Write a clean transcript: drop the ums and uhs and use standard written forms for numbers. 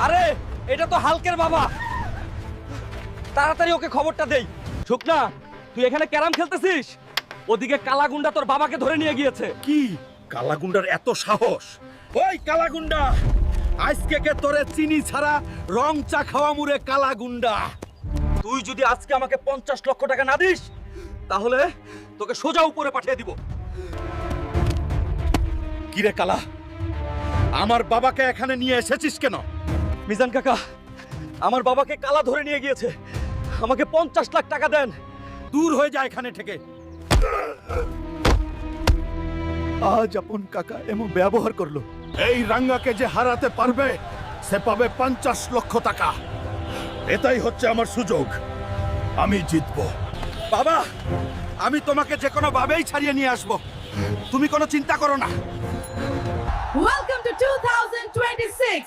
আরে এটা তো হালকের বাবা, তাড়াতাড়ি ওকে খবরটা দেই। শুকনা, তুই এখানে ক্যারাম খেলতেছিস, ওদিকে কালাগুন্ডা তোর বাবাকে ধরে নিয়ে গিয়েছে। কি কালাগুন্ডার এত সাহস? ওই কালাগুন্ডা, আজকে কে তোরে চিনি ছাড়া রং চা খাওয়া মুরে কালাগুন্ডা। তুই যদি আজকে আমাকে 50 লক্ষ টাকা না দিস তাহলে তোকে সোজা উপরে পাঠিয়ে দিব। কিরে কালা, আমার বাবাকে এখানে নিয়ে এসেছিস কেন? মিজান কাকা, আমার বাবাকে কালা ধরে নিয়ে গিয়েছে, আমাকে 50 লাখ টাকা দেন। দূর হয়ে যায় এখানে থেকে। আজ আপন কাকা এমন ব্যবহার করলো। এই রাঙ্গাকে যে হারাতে পারবে সে পাবে 50 লক্ষ টাকা। এটাই হচ্ছে আমার সুযোগ, আমি জিতবো। বাবা, আমি তোমাকে যে কোনো ভাবেই ছাড়িয়ে নিয়ে আসবো, তুমি কোনো চিন্তা করো না। Welcome to 2026.